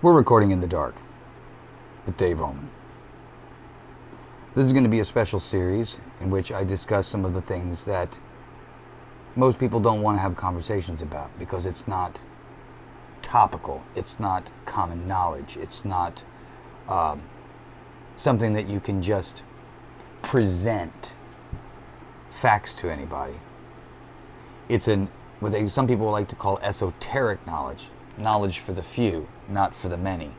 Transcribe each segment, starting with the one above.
We're recording in the dark with Dave Roman. This is going to be a special series in which I discuss some of the things that most people don't want to have conversations about because it's not topical, it's not common knowledge, it's not something that you can just present facts to anybody. It's what some people like to call esoteric knowledge. Knowledge for the few, not for the many.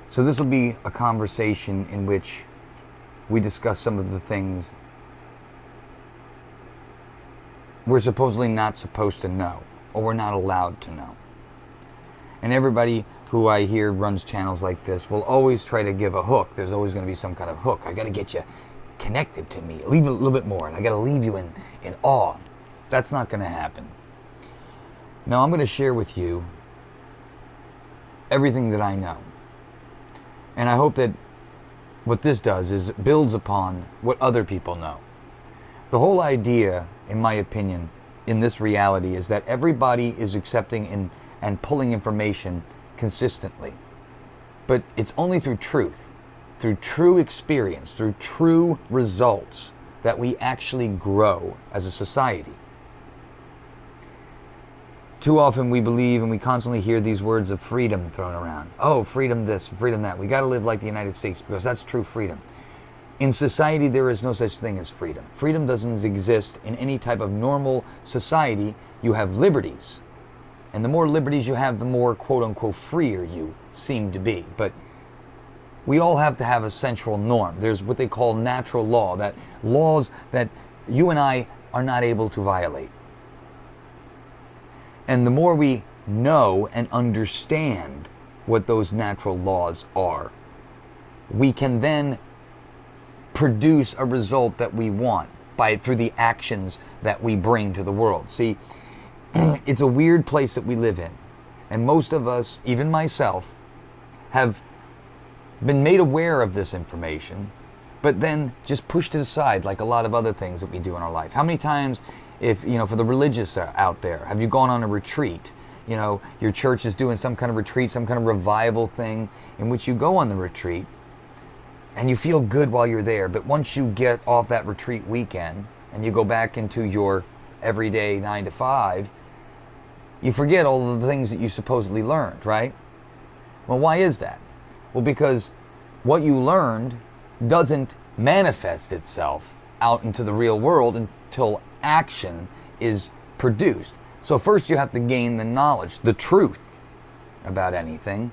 So this will be a conversation in which we discuss some of the things we're supposedly not supposed to know, or we're not allowed to know. And everybody who I hear runs channels like this will always try to give a hook. There's always going to be some kind of hook. I got to get you connected to me, leave it a little bit more, and I got to leave you in awe. That's not going to happen. Now I'm going to share with you everything that I know. And I hope that what this does is it builds upon what other people know. The whole idea, in my opinion, in this reality is that everybody is accepting and pulling information consistently. But it's only through truth, through true experience, through true results that we actually grow as a society. Too often we believe and we constantly hear these words of freedom thrown around. Oh, freedom this, freedom that. We got to live like the United States because that's true freedom. In society, there is no such thing as freedom. Freedom doesn't exist in any type of normal society. You have liberties. And the more liberties you have, the more quote-unquote freer you seem to be. But we all have to have a central norm. There's what they call natural law, that laws that you and I are not able to violate. And the more we know and understand what those natural laws are, we can then produce a result that we want through the actions that we bring to the world. See, it's a weird place that we live in. And most of us, even myself, have been made aware of this information, but then just pushed it aside like a lot of other things that we do in our life. How many times, for the religious out there, have you gone on a retreat? Your church is doing some kind of retreat, some kind of revival thing in which you go on the retreat and you feel good while you're there. But once you get off that retreat weekend and you go back into your everyday 9 to 5, you forget all of the things that you supposedly learned, right? Well, why is that? Well, because what you learned doesn't manifest itself out into the real world until action is produced. So first you have to gain the knowledge, the truth about anything.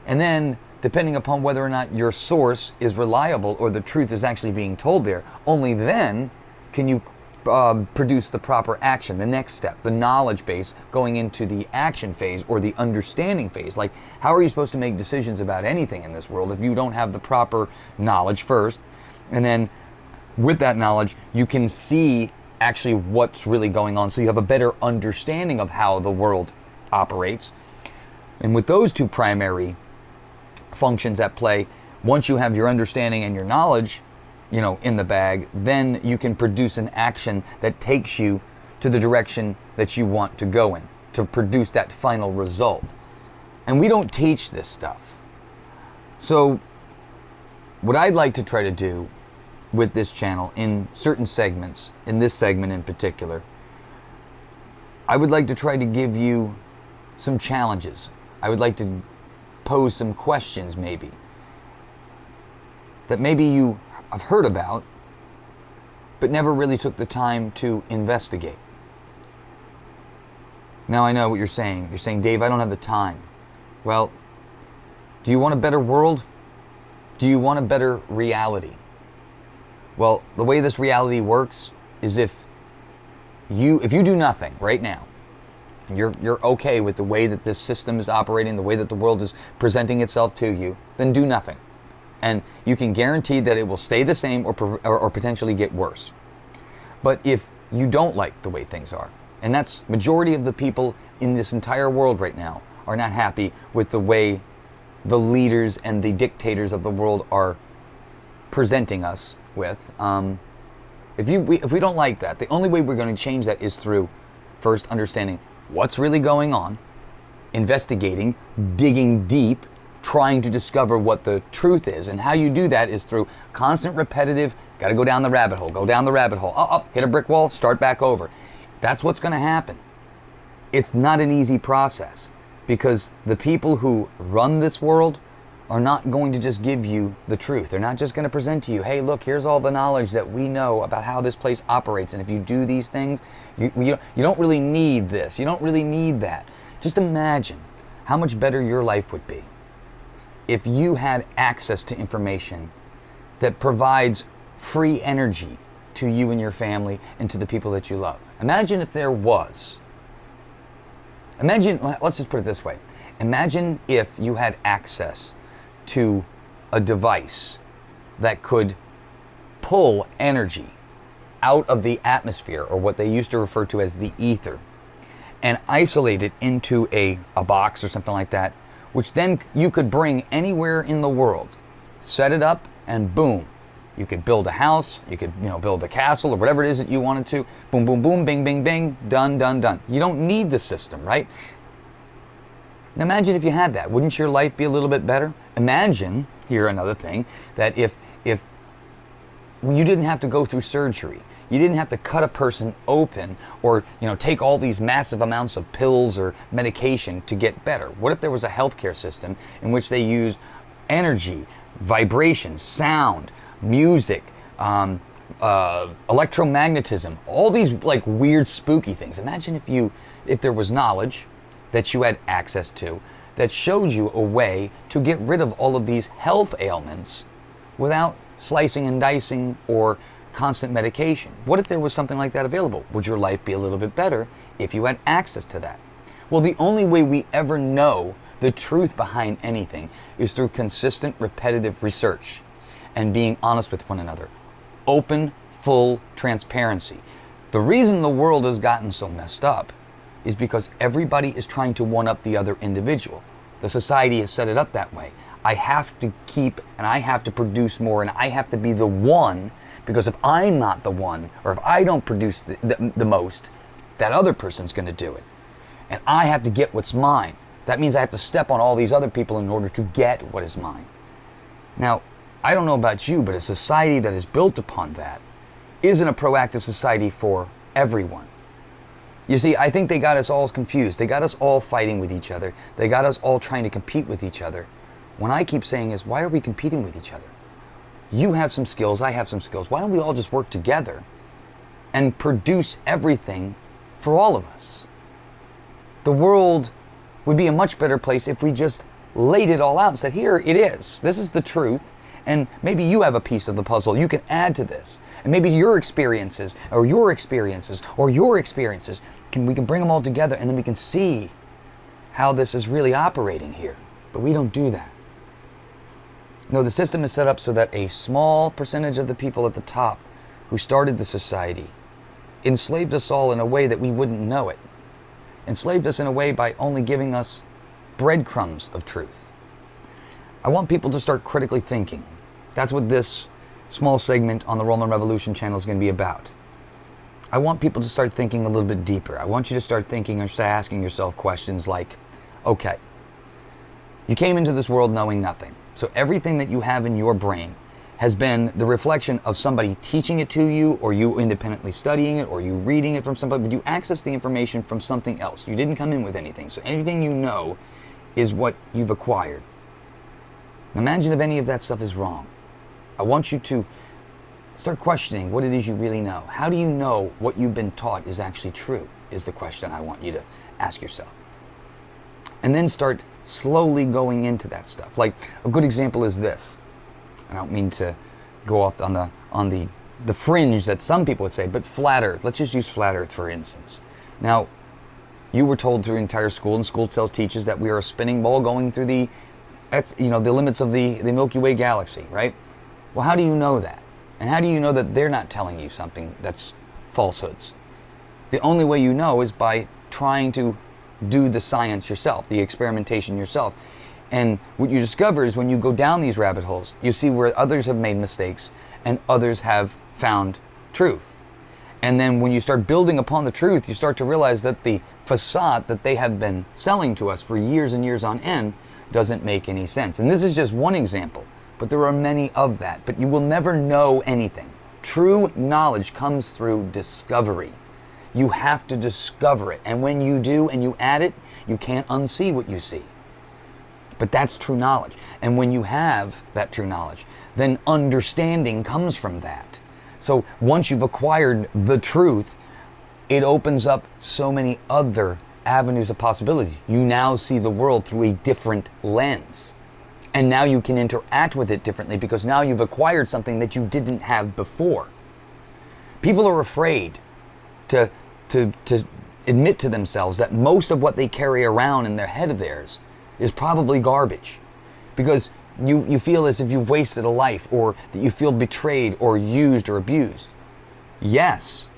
And then, depending upon whether or not your source is reliable or the truth is actually being told there, only then can you produce the proper action, the next step, the knowledge base going into the action phase or the understanding phase. Like, how are you supposed to make decisions about anything in this world if you don't have the proper knowledge first? And then with that knowledge, you can see actually what's really going on, so you have a better understanding of how the world operates. And with those two primary functions at play, once you have your understanding and your knowledge, in the bag, then you can produce an action that takes you to the direction that you want to go in, to produce that final result. And we don't teach this stuff. So what I'd like to try to do with this channel in certain segments, in this segment in particular, I would like to try to give you some challenges. I would like to pose some questions maybe that maybe you have heard about but never really took the time to investigate. Now I know what you're saying. You're saying, Dave, I don't have the time. Well, do you want a better world? Do you want a better reality? Well, the way this reality works is if you do nothing right now, you're okay with the way that this system is operating, the way that the world is presenting itself to you, then do nothing. And you can guarantee that it will stay the same or potentially get worse. But if you don't like the way things are, and that's majority of the people in this entire world right now are not happy with the way the leaders and the dictators of the world are presenting us with. If we don't like that, the only way we're going to change that is through first understanding what's really going on, investigating, digging deep, trying to discover what the truth is. And how you do that is through constant repetitive, got to go down the rabbit hole, hit a brick wall, start back over. That's what's going to happen. It's not an easy process because the people who run this world are not going to just give you the truth. They're not just going to present to you, hey, look, here's all the knowledge that we know about how this place operates. And if you do these things, you don't really need this. You don't really need that. Just imagine how much better your life would be if you had access to information that provides free energy to you and your family and to the people that you love. Imagine if there was. Let's just put it this way. Imagine if you had access to a device that could pull energy out of the atmosphere, or what they used to refer to as the ether, and isolate it into a box or something like that, which then you could bring anywhere in the world, set it up, and boom, you could build a house, you could build a castle or whatever it is that you wanted to. Boom, boom, boom, bing, bing, bing, done, done, done. You don't need the system, right? Now imagine if you had that. Wouldn't your life be a little bit better? Imagine, here another thing, that if you didn't have to go through surgery, you didn't have to cut a person open or take all these massive amounts of pills or medication to get better. What if there was a healthcare system in which they use energy, vibration, sound, music, electromagnetism, all these like weird spooky things. Imagine if there was knowledge that you had access to that showed you a way to get rid of all of these health ailments without slicing and dicing or constant medication. What if there was something like that available? Would your life be a little bit better if you had access to that? Well, the only way we ever know the truth behind anything is through consistent, repetitive research and being honest with one another. Open, full transparency. The reason the world has gotten so messed up is because everybody is trying to one-up the other individual. The society has set it up that way. I have to keep and I have to produce more and I have to be the one, because if I'm not the one, or if I don't produce the most, that other person's going to do it. And I have to get what's mine. That means I have to step on all these other people in order to get what is mine. Now, I don't know about you, but a society that is built upon that isn't a proactive society for everyone. You see, I think they got us all confused. They got us all fighting with each other. They got us all trying to compete with each other. What I keep saying is, why are we competing with each other? You have some skills, I have some skills. Why don't we all just work together and produce everything for all of us? The world would be a much better place if we just laid it all out and said, here it is. This is the truth. And maybe you have a piece of the puzzle. You can add to this. And maybe your experiences, we can bring them all together, and then we can see how this is really operating here. But we don't do that. No, the system is set up so that a small percentage of the people at the top who started the society enslaved us all in a way that we wouldn't know it. Enslaved us in a way by only giving us breadcrumbs of truth. I want people to start critically thinking. That's what this small segment on the Roman Revolution channel is going to be about. I want people to start thinking a little bit deeper. I want you to start thinking or start asking yourself questions like, okay, you came into this world knowing nothing. So everything that you have in your brain has been the reflection of somebody teaching it to you, or you independently studying it, or you reading it from somebody, but you access the information from something else. You didn't come in with anything. So anything you know is what you've acquired. Now imagine if any of that stuff is wrong. I want you to start questioning what it is you really know. How do you know what you've been taught is actually true, is the question I want you to ask yourself. And then start slowly going into that stuff. Like a good example is this. I don't mean to go off on the fringe that some people would say, but flat Earth. Let's just use flat Earth for instance. Now, you were told through entire school, and school still teaches that we are a spinning ball going through the limits of the Milky Way galaxy, right? Well, how do you know that? And how do you know that they're not telling you something that's falsehoods? The only way you know is by trying to do the science yourself, the experimentation yourself. And what you discover is when you go down these rabbit holes, you see where others have made mistakes and others have found truth. And then when you start building upon the truth, you start to realize that the facade that they have been selling to us for years and years on end doesn't make any sense. And this is just one example, but there are many of that. But you will never know anything. True knowledge comes through discovery. You have to discover it. And when you do and you add it, you can't unsee what you see. But that's true knowledge. And when you have that true knowledge, then understanding comes from that. So once you've acquired the truth, it opens up so many other avenues of possibilities. You now see the world through a different lens. And now you can interact with it differently because now you've acquired something that you didn't have before. People are afraid to admit to themselves that most of what they carry around in their head of theirs is probably garbage. Because you feel as if you've wasted a life, or that you feel betrayed or used or abused. Yes,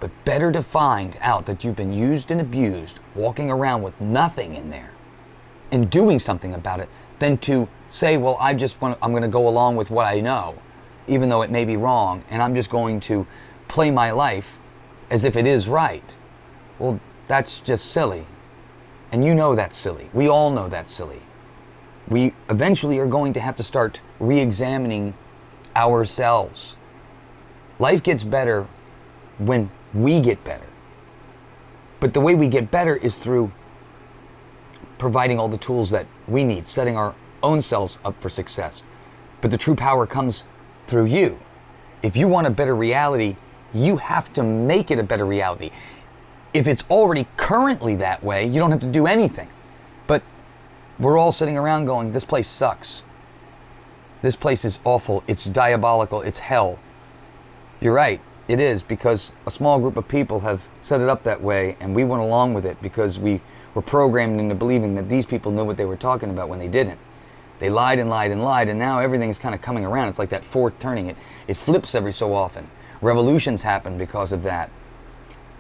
but better to find out that you've been used and abused, walking around with nothing in there, and doing something about it, than to say, well, I'm going to go along with what I know, even though it may be wrong, and I'm just going to play my life as if it is right. Well, that's just silly. And you know that's silly. We all know that's silly. We eventually are going to have to start re-examining ourselves. Life gets better when we get better. But the way we get better is through providing all the tools that we need, setting our own selves up for success. But the true power comes through you. If you want a better reality, you have to make it a better reality. If it's already currently that way, you don't have to do anything. But we're all sitting around going, this place sucks. This place is awful. It's diabolical. It's hell. You're right. It is, because a small group of people have set it up that way, and we went along with it because we were programmed into believing that these people knew what they were talking about when they didn't. They lied and lied and lied, and now everything's kind of coming around. It's like that fourth turning. It flips every so often. Revolutions happen because of that.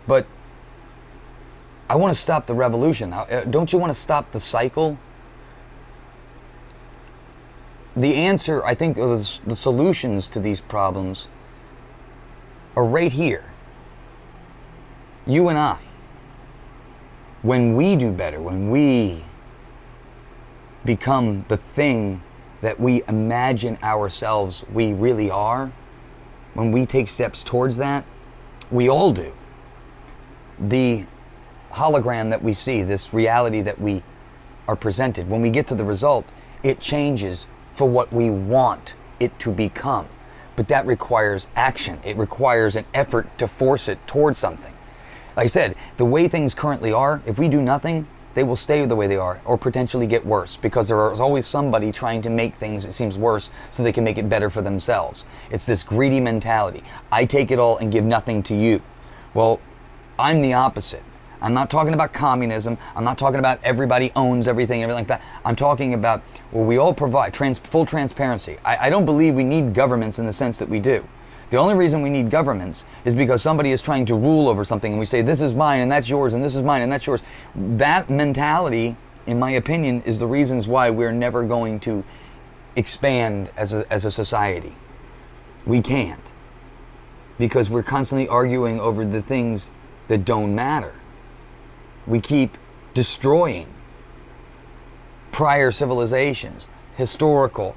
But I want to stop the revolution. Don't you want to stop the cycle? The answer, I think, the solutions to these problems are right here. You and I. When we do better, when we become the thing that we imagine ourselves we really are, when we take steps towards that, we all do. The hologram that we see, this reality that we are presented, when we get to the result, it changes for what we want it to become. But that requires action. It requires an effort to force it towards something. Like I said, the way things currently are, if we do nothing, they will stay the way they are, or potentially get worse, because there is always somebody trying to make things, it seems, worse so they can make it better for themselves. It's this greedy mentality. I take it all and give nothing to you. Well, I'm the opposite. I'm not talking about communism. I'm not talking about everybody owns everything like that. I'm talking about, well, we all provide full transparency. I don't believe we need governments in the sense that we do. The only reason we need governments is because somebody is trying to rule over something, and we say, this is mine and that's yours, and this is mine and that's yours. That mentality, in my opinion, is the reasons why we're never going to expand as a society. We can't. Because we're constantly arguing over the things that don't matter. We keep destroying prior civilizations, historical,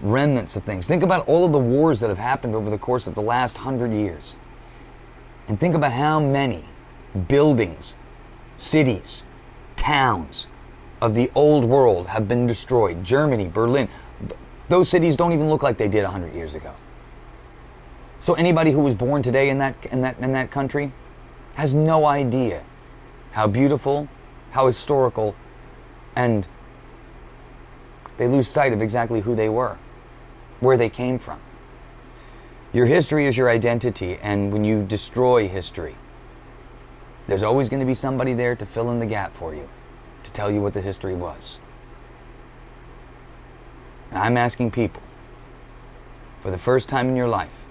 remnants of things. Think about all of the wars that have happened over the course of the last 100 years. And think about how many buildings, cities, towns of the old world have been destroyed. Germany, Berlin, those cities don't even look like they did 100 years ago. So anybody who was born today in that country has no idea how beautiful, how historical, and they lose sight of exactly who they were, where they came from. Your history is your identity, and when you destroy history, there's always going to be somebody there to fill in the gap for you, to tell you what the history was. And I'm asking people, for the first time in your life,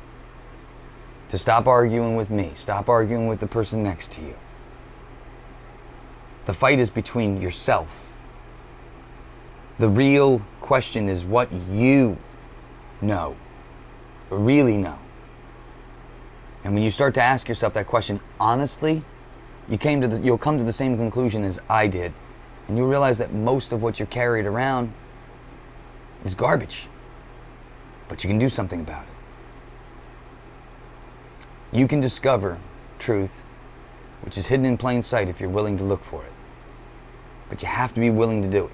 to stop arguing with me, stop arguing with the person next to you. The fight is between yourself. The real question is what you know, really know. And when you start to ask yourself that question honestly, you'll come to the same conclusion as I did. And you'll realize that most of what you're carried around is garbage. But you can do something about it. You can discover truth, which is hidden in plain sight if you're willing to look for it. But you have to be willing to do it.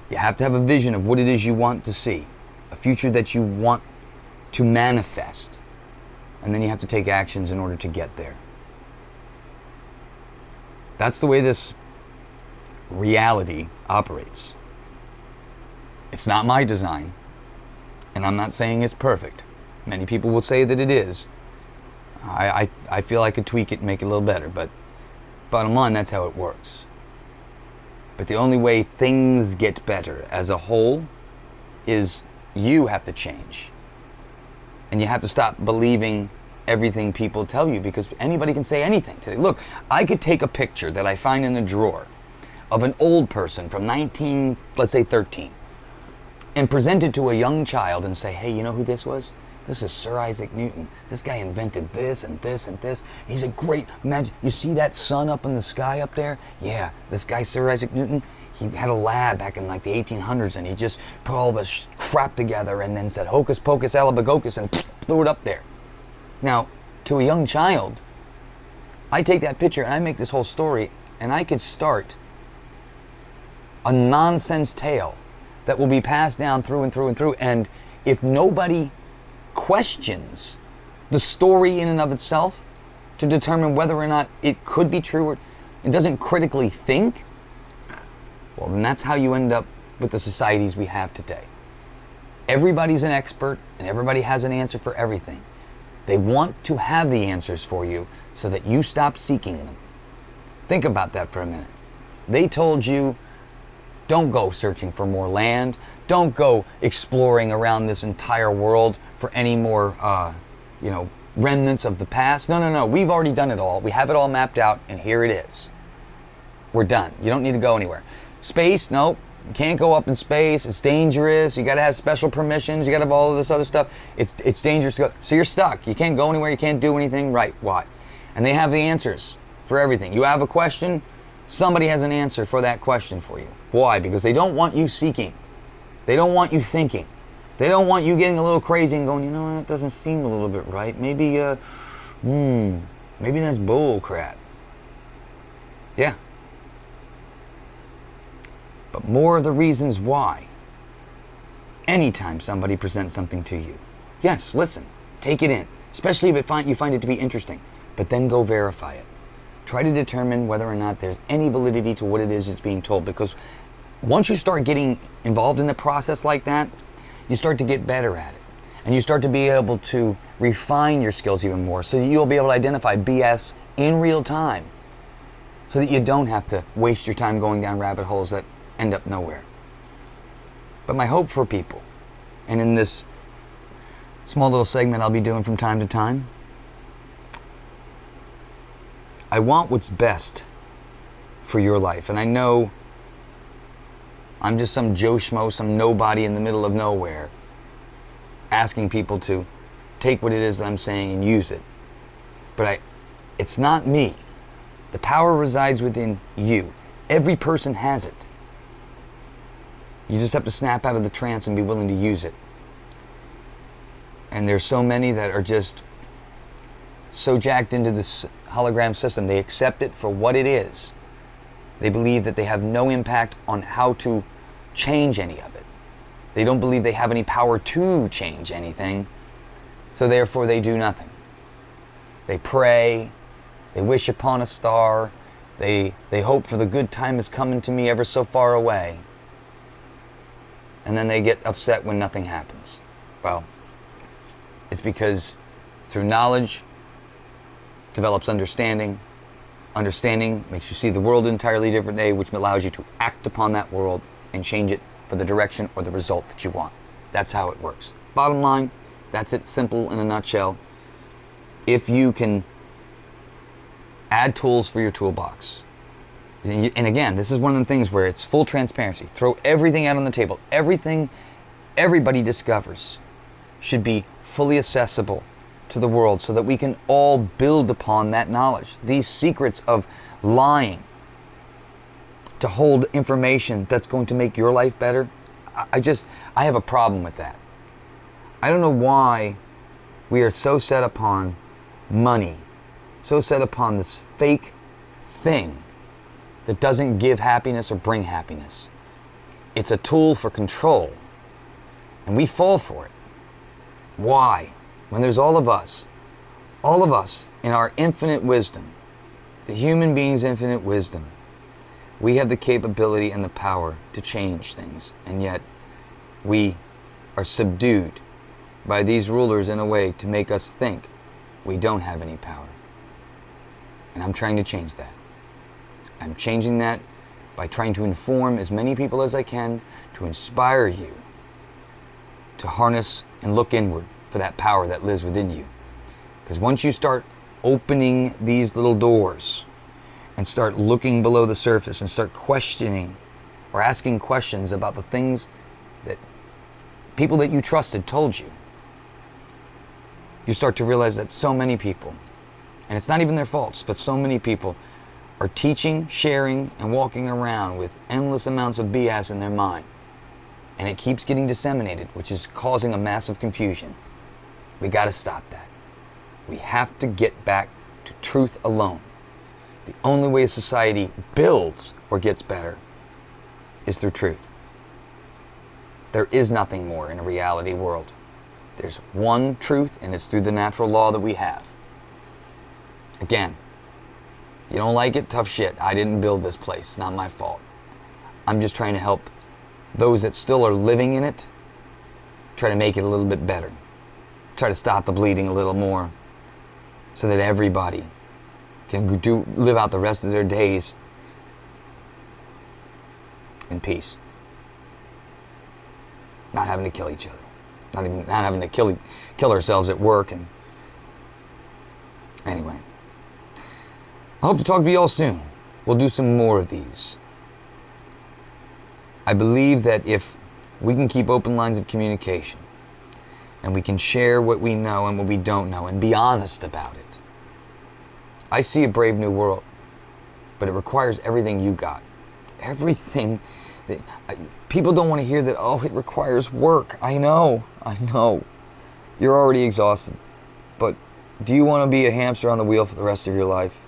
You have to have a vision of what it is you want to see, a future that you want to manifest. And then you have to take actions in order to get there. That's the way this reality operates. It's not my design, and I'm not saying it's perfect. Many people will say that it is. I feel I could tweak it and make it a little better, but bottom line, that's how it works. But the only way things get better as a whole is you have to change. And you have to stop believing everything people tell you, because anybody can say anything today. Look, I could take a picture that I find in a drawer of an old person from 13, and present it to a young child and say, hey, you know who this was? This is Sir Isaac Newton. This guy invented this and this and this. He's a great, imagine, you see that sun up in the sky up there? Yeah, this guy, Sir Isaac Newton, he had a lab back in like the 1800s, and he just put all this crap together and then said, hocus pocus alabagocus, and threw it up there. Now, to a young child, I take that picture and I make this whole story, and I could start a nonsense tale that will be passed down through and through and through. And if nobody questions the story in and of itself to determine whether or not it could be true, or it doesn't critically think, well, then that's how you end up with the societies we have today. Everybody's an expert and everybody has an answer for everything. They want to have the answers for you so that you stop seeking them. Think about that for a minute. They told you, don't go searching for more land. Don't go exploring around this entire world for any more, remnants of the past. No. We've already done it all. We have it all mapped out, and here it is. We're done. You don't need to go anywhere. Space, nope. You can't go up in space. It's dangerous. You got to have special permissions. You got to have all of this other stuff. It's dangerous to go. So you're stuck. You can't go anywhere. You can't do anything. Right? Why? And they have the answers for everything. You have a question, somebody has an answer for that question for you. Why? Because they don't want you seeking. They don't want you thinking. They don't want you getting a little crazy and going, that doesn't seem a little bit right. Maybe that's bull crap. Yeah. But more of the reasons why, anytime somebody presents something to you, yes, listen, take it in, especially if you find it to be interesting, but then go verify it. Try to determine whether or not there's any validity to what it is that's being told, because once you start getting involved in a process like that, you start to get better at it. And you start to be able to refine your skills even more, so that you'll be able to identify BS in real time, so that you don't have to waste your time going down rabbit holes that end up nowhere. But my hope for people, and in this small little segment I'll be doing from time to time, I want what's best for your life. And I know I'm just some Joe Schmo, some nobody in the middle of nowhere, asking people to take what it is that I'm saying and use it. But it's not me. The power resides within you. Every person has it. You just have to snap out of the trance and be willing to use it. And there's so many that are just so jacked into this hologram system. They accept it for what it is. They believe that they have no impact on how to change any of it. They don't believe they have any power to change anything, so therefore they do nothing. They pray, they wish upon a star, they hope for the good time is coming to me ever so far away, and then they get upset when nothing happens. Well, it's because through knowledge develops understanding. Understanding makes you see the world an entirely different way, which allows you to act upon that world and change it for the direction or the result that you want. That's how it works. Bottom line, that's it, simple in a nutshell. If you can add tools for your toolbox, and again, this is one of the things where it's full transparency. Throw everything out on the table. Everything everybody discovers should be fully accessible to the world so that we can all build upon that knowledge. These secrets of lying to hold information that's going to make your life better, I have a problem with that. I don't know why we are so set upon money, so set upon this fake thing that doesn't give happiness or bring happiness. It's a tool for control, and we fall for it. Why? When there's all of us in our infinite wisdom, the human being's infinite wisdom, we have the capability and the power to change things, and yet we are subdued by these rulers in a way to make us think we don't have any power. And I'm trying to change that. I'm changing that by trying to inform as many people as I can, to inspire you to harness and look inward for that power that lives within you. Because once you start opening these little doors and start looking below the surface and start questioning or asking questions about the things that people that you trusted told you, you start to realize that so many people, and it's not even their faults, but so many people are teaching, sharing, and walking around with endless amounts of BS in their mind. And it keeps getting disseminated, which is causing a massive confusion. We got to stop that. We have to get back to truth alone. The only way a society builds or gets better is through truth. There is nothing more in a reality world. There's one truth, and it's through the natural law that we have. Again, you don't like it? Tough shit. I didn't build this place. It's not my fault. I'm just trying to help those that still are living in it try to make it a little bit better. Try to stop the bleeding a little more so that everybody can live out the rest of their days in peace. Not having to kill each other. Not having to kill ourselves at work. And anyway, I hope to talk to you all soon. We'll do some more of these. I believe that if we can keep open lines of communication and we can share what we know and what we don't know and be honest about it, I see a brave new world, but it requires everything you got. Everything. People don't want to hear that, oh, it requires work. I know. You're already exhausted. But do you want to be a hamster on the wheel for the rest of your life?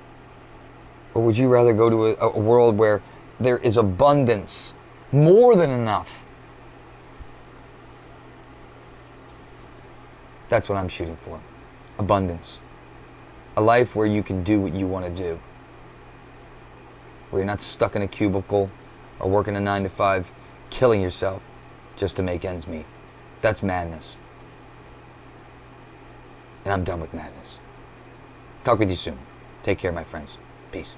Or would you rather go to a world where there is abundance, more than enough? That's what I'm shooting for. Abundance. A life where you can do what you want to do. Where you're not stuck in a cubicle or working a 9-to-5, killing yourself just to make ends meet. That's madness. And I'm done with madness. Talk with you soon. Take care, my friends. Peace.